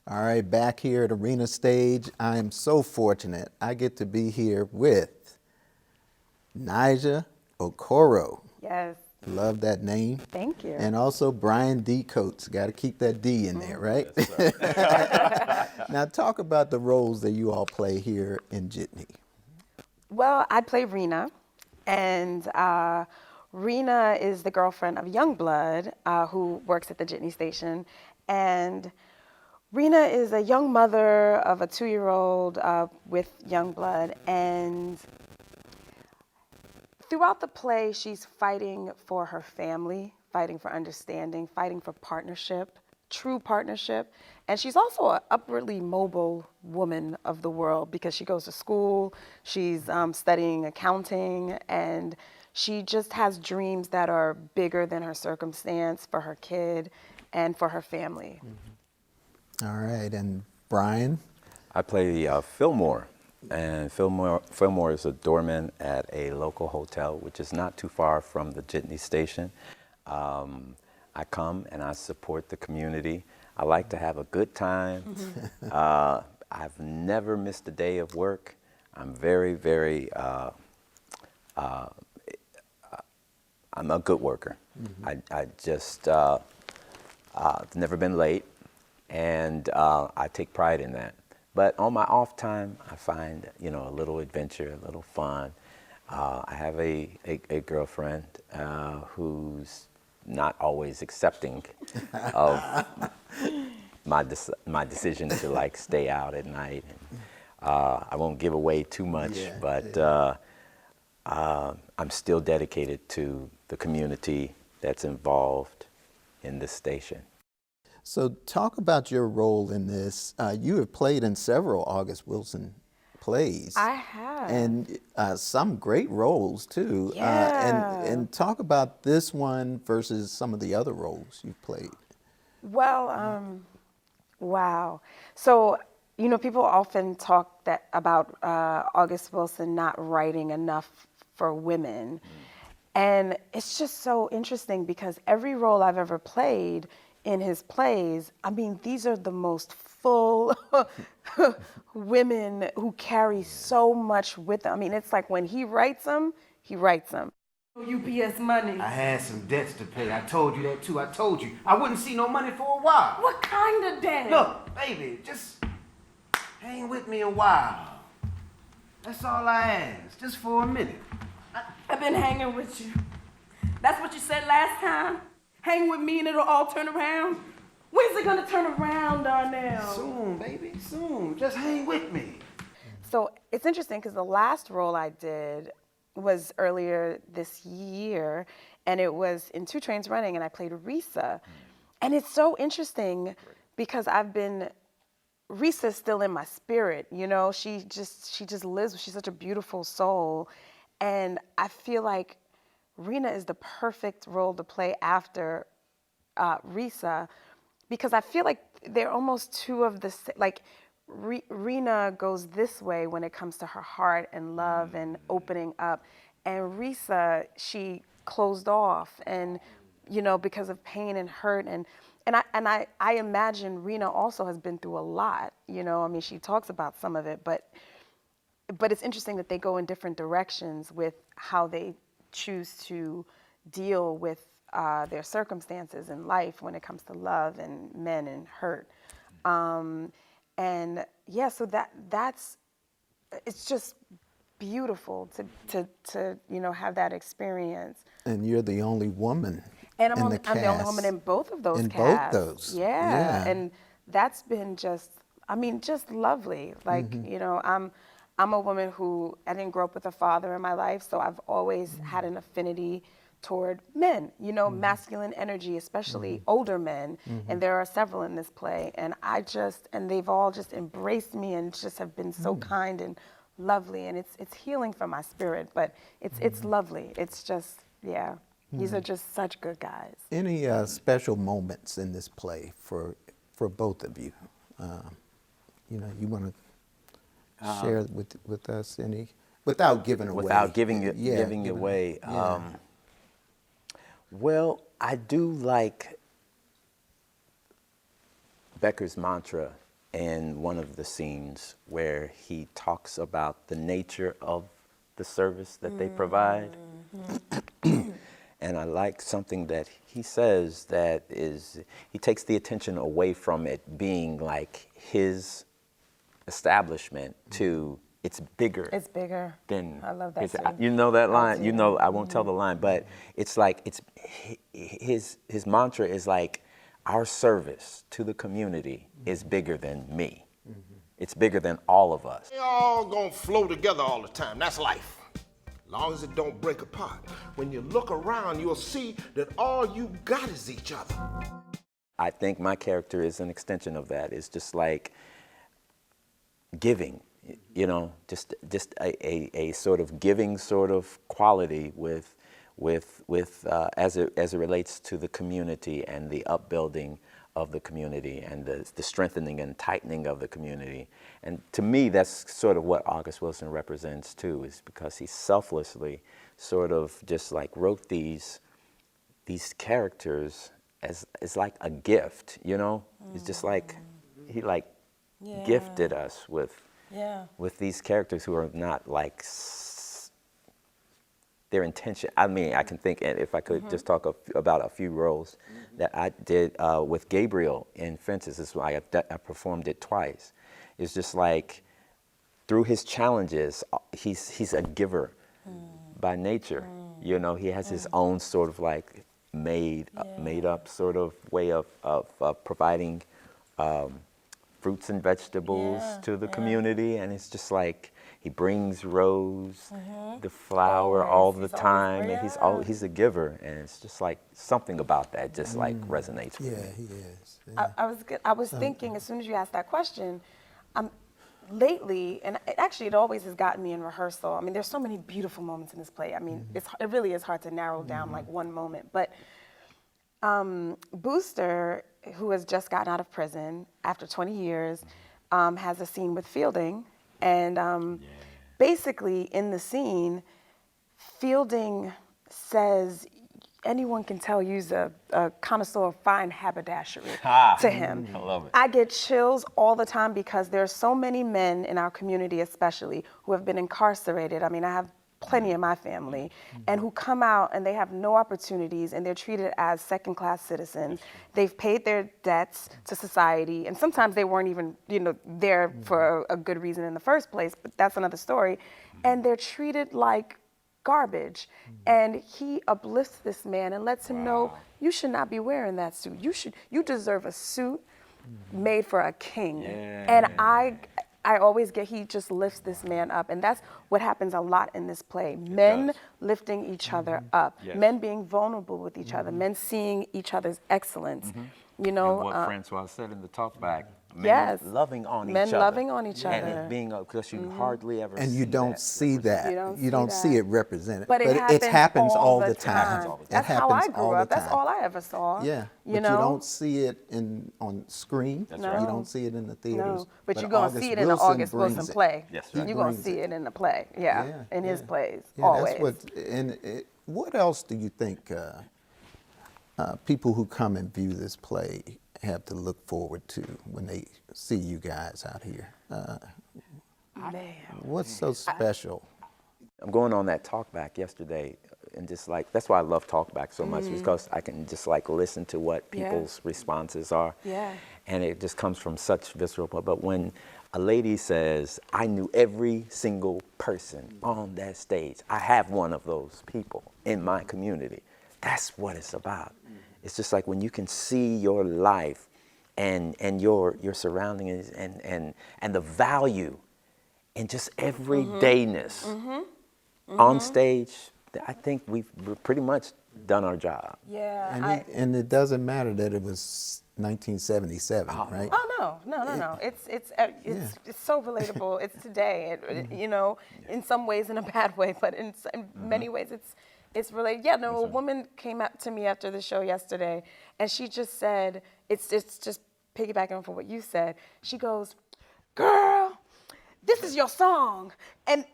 All right, back here at Arena Stage, I am so fortunate. I get to be here with Nija Okoro. Yes. Love that name. Thank you. And also Brian D. Coates. Got to keep that D in there, right? Yes, now talk about the roles that you all play here in Jitney. Well, I play Rena, and Rena is the girlfriend of Youngblood, who works at the Jitney station, and Rena is a young mother of a 2-year-old with Youngblood, and throughout the play, she's fighting for her family, fighting for understanding, fighting for partnership, true partnership. And she's also an upwardly mobile woman of the world because she goes to school, she's studying accounting, and she just has dreams that are bigger than her circumstance for her kid and for her family. All right, and Brian? I play Philmore, and Philmore is a doorman at a local hotel, which is not too far from the Jitney station. I come and I support the community. I like to have a good time. I've never missed a day of work. I'm very, very, I'm a good worker. I just, I've never been late, and I take pride in that. But on my off time, I find, you know, a little adventure, a little fun. I have a girlfriend who's not always accepting of my decision to like stay out at night. And, I won't give away too much, but I'm still dedicated to the community that's involved in this station. So talk about your role in this. You have played in several August Wilson plays. I have. And some great roles too. Yeah. And talk about this one versus some of the other roles you've played. Well, wow. So, you know, people often talk about August Wilson not writing enough for women. And it's just so interesting because every role I've ever played in his plays, I mean, these are the most full women who carry so much with them. I mean, it's like when he writes them, he writes them. UPS money. I had some debts to pay. I told you that too. I told you. I wouldn't see no money for a while. What kind of debt? Look, baby, just hang with me a while. That's all I ask, just for a minute. I've been hanging with you. That's what you said last time? Hang with me and it'll all turn around? When's it gonna turn around, Darnell? Soon, baby, soon. Just hang with me. So it's interesting because the last role I did was earlier this year, and it was in 2 Trains Running, and I played Risa. And it's so interesting because Risa's still in my spirit, you know? She just lives, she's such a beautiful soul. And I feel like Rena is the perfect role to play after Risa, because I feel like they're almost two of the same. Like Rena goes this way when it comes to her heart and love and opening up, and Risa, she closed off, and you know, because of pain and hurt, and I imagine Rena also has been through a lot. You know, I mean, she talks about some of it, but it's interesting that they go in different directions with how they choose to deal with their circumstances in life when it comes to love and men and hurt. And yeah, so that's it's just beautiful to you know, have that experience. And you're the only woman And in the cast. I'm the only woman in both of those in casts. both those. Yeah. And that's been just, I mean, just lovely. Like, you know, I'm a woman who, I didn't grow up with a father in my life, so I've always had an affinity toward men, you know, masculine energy, especially older men. And there are several in this play. And and they've all just embraced me and just have been so kind and lovely. And it's healing for my spirit, but it's lovely. It's just, yeah, these are just such good guys. Any special moments in this play for both of you? You know, you want to share with us any, without giving away. Without giving away. Yeah. Well, I do like Becker's mantra, in one of the scenes where he talks about the nature of the service that they provide. And I like something that he says that is, he takes the attention away from it being like his establishment to it's bigger. It's bigger. Than I love that his, scene. you know that line? do. You know, I won't tell the line, but it's like, it's his mantra is like, our service to the community is bigger than me. It's bigger than all of us. They all gonna flow together all the time. That's life. Long as it don't break apart. When you look around, you'll see that all you got is each other. I think my character is an extension of that. It's just like giving, you know, just a sort of giving sort of quality with as it relates to the community and the upbuilding of the community and the strengthening and tightening of the community. And to me, that's sort of what August Wilson represents too, is because he selflessly sort of just like wrote these characters as like a gift, you know? It's just like, he like gifted us with these characters who are not like, their intention. I mean, I can think, and if I could just talk about a few roles that I did with Gabriel in Fences. This is why I performed it twice. It's just like, through his challenges, he's a giver by nature. You know, he has his own sort of like made up sort of way of providing fruits and vegetables to the community, and it's just like, he brings Rose the flower all the time, and he's a giver, and it's just like something about that just like resonates with me. Yeah, he is. Yeah. I was thinking as soon as you asked that question, lately, and it always has gotten me in rehearsal. I mean, there's so many beautiful moments in this play. I mean, it really is hard to narrow down like one moment. But Booster, who has just gotten out of prison after 20 years, has a scene with Fielding. And basically in the scene, Fielding says, anyone can tell you's a connoisseur of fine haberdashery to him. I love it. I get chills all the time because there's so many men in our community especially who have been incarcerated. I mean, I have plenty in my family, and who come out and they have no opportunities and they're treated as second-class citizens. They've paid their debts to society, and sometimes they weren't even, there for a good reason in the first place, but that's another story. And they're treated like garbage. And he uplifts this man and lets him know, you should not be wearing that suit. You deserve a suit made for a king. And I always he just lifts this man up. And that's what happens a lot in this play. Men lifting each other up, men being vulnerable with each other, men seeing each other's excellence. And what Francois said in the talkback, men Yes. loving on each Men other. loving on each And other. it being, because you hardly ever And see you don't that. see that. You don't see see that. it represented. But it happens all the time. time. That's It how I happens grew all up. the That's time. all I ever saw. Yeah, You but know? you don't see it on screen. That's right. You don't see it in the theaters. No, but you're going to see it in the Wilson August brings Wilson it. play. Yes, He right. You're going to brings see it. it in the play, in his plays, Yeah, always. What else do you think people who come and view this play have to look forward to when they see you guys out here? Man. What's so special? I'm going on that talk back yesterday, and just like, that's why I love talk back so much, because I can just like listen to what people's responses are. Yeah. And it just comes from such visceral, but when a lady says, I knew every single person on that stage, I have one of those people in my community. That's what it's about. It's just like when you can see your life and your surroundings and the value in just everydayness on stage, I think we've pretty much done our job. Yeah. And it doesn't matter that it was 1977, right? Oh no! It's so relatable. It's today. In some ways in a bad way, but in many ways it's related. Yeah. No, a woman came up to me after the show yesterday, and she just said, it's just piggybacking on what you said. She goes, "Girl, this is your song. And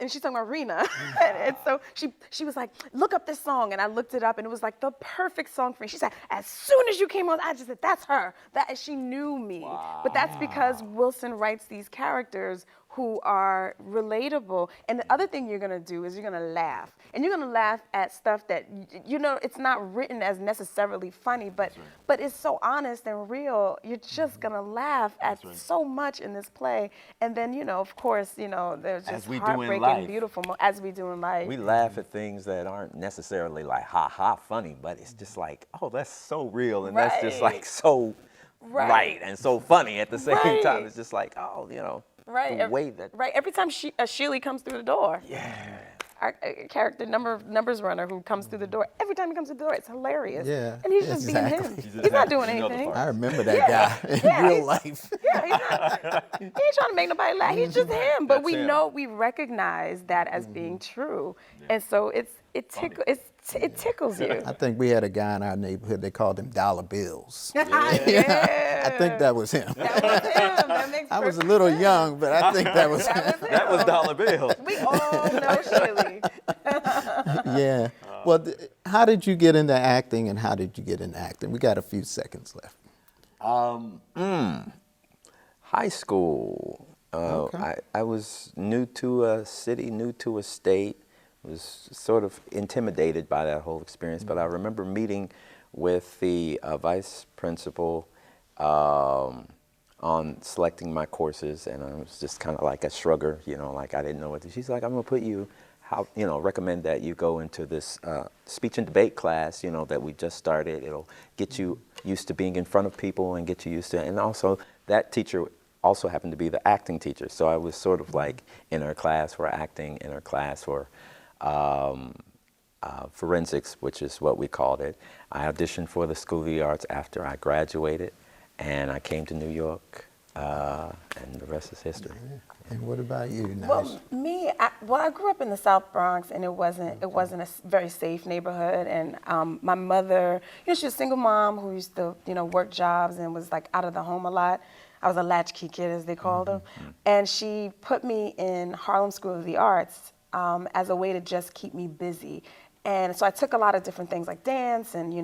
she's talking about Rena. and so she was like, look up this song. And I looked it up and it was like the perfect song for me. She said, as soon as you came on, I just said, that's her. She knew me. Wow. But that's because Wilson writes these characters who are relatable. And the other thing you're gonna do is you're gonna laugh. And you're gonna laugh at stuff that, it's not written as necessarily funny, but it's so honest and real. You're just gonna laugh at so much in this play. And then, of course, there's just heartbreaking, beautiful, as we do in life. We laugh at things that aren't necessarily like ha-ha funny, but it's just like, oh, that's so real. And that's just like so right and so funny at the same time. It's just like, oh, Right. The way that. Right. Every time Sheely comes through the door. Yeah. Our character, numbers runner who comes through the door. Every time he comes through the door, it's hilarious. Yeah. And he's just being him. He's not doing anything. I remember that guy in real life. Yeah, he ain't trying to make nobody laugh. He's just him. But we recognize that as being true. And so it tickles you. I think we had a guy in our neighborhood, they called him Dollar Bills. Yeah. I think that was him. That was him. That makes I was a little young, but I think that was him. That was Dollar Bill. We all know Sheely. Yeah. Well, how did you get into acting and how did you get into acting? We got a few seconds left. High school. Okay. I was new to a city, new to a state. Was sort of intimidated by that whole experience, but I remember meeting with the vice principal on selecting my courses, and I was just kind of like a shrugger, like I didn't know what to. She's like, I'm gonna put you, recommend that you go into this speech and debate class, that we just started. It'll get you used to being in front of people and get you used to, and also that teacher also happened to be the acting teacher, so I was sort of like in her class for acting, in her class for forensics, which is what we called it. I auditioned for the School of the Arts after I graduated, and I came to New York, and the rest is history. And what about you, Nija? Well, me, I grew up in the South Bronx, and it wasn't a very safe neighborhood. And my mother, she was a single mom who used to, work jobs and was like out of the home a lot. I was a latchkey kid, as they called them, and she put me in Harlem School of the Arts as a way to just keep me busy. And so I took a lot of different things like dance and,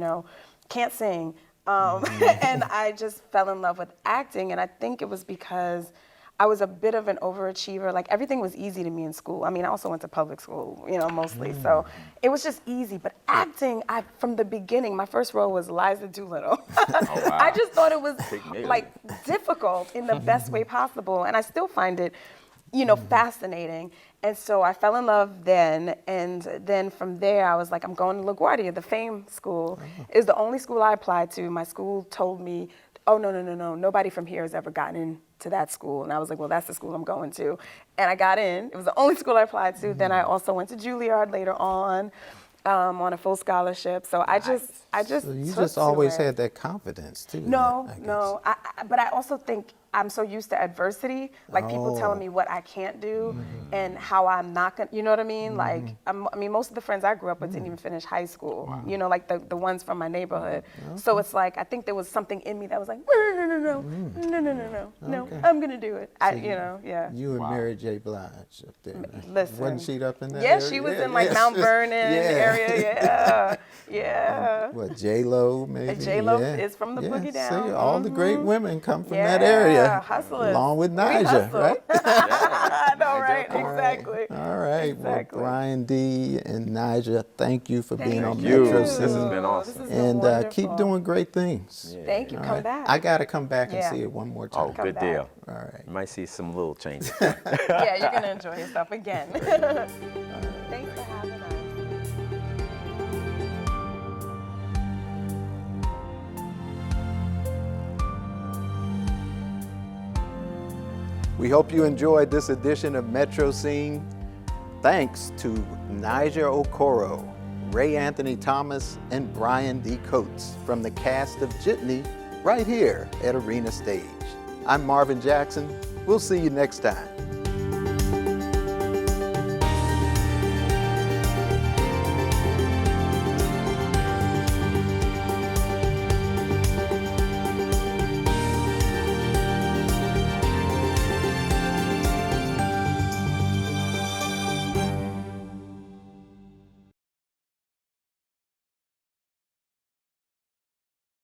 can't sing. And I just fell in love with acting. And I think it was because I was a bit of an overachiever. Like everything was easy to me in school. I mean, I also went to public school, mostly. So it was just easy. But acting, from the beginning, my first role was Liza Doolittle. Oh, wow. I just thought it was like difficult in the best way possible. And I still find it, fascinating. And so I fell in love then, and then from there I was like, I'm going to LaGuardia, the Fame School. It was the only school I applied to. My school told me, oh, no, nobody from here has ever gotten into that school. And I was like, well, that's the school I'm going to. And I got in. It was the only school I applied to. Then I also went to Juilliard later on a full scholarship. So I just So you just always had that confidence too. No. But I also think I'm so used to adversity, like people telling me what I can't do and how I'm not gonna, you know what I mean? Like, most of the friends I grew up with didn't even finish high school, like the ones from my neighborhood. So it's like, I think there was something in me that was like, no, I'm gonna do it. You and Mary J. Blige up there. Listen. Wasn't she up in that Yeah, area? she was in like Mount Vernon area, yeah. What, J-Lo maybe? J-Lo is from the Boogie Down. See, all the great women come from that area. Hustlers. Along with Nija, right? I know, right? Exactly. All right. Exactly. Well, Brian D. and Nija, thank you for being on you. Metro This Scene. has been awesome. And keep doing great things. Yeah. Thank you. All Come right. back. I got to come back and see it one more time. Oh, good deal. All right. You might see some little changes. Yeah, you're going to enjoy yourself again. Thanks for having us. We hope you enjoyed this edition of Metro Scene. Thanks to Nija Okoro, Ray Anthony Thomas, and Brian D. Coates from the cast of Jitney right here at Arena Stage. I'm Marvin Jackson. We'll see you next time.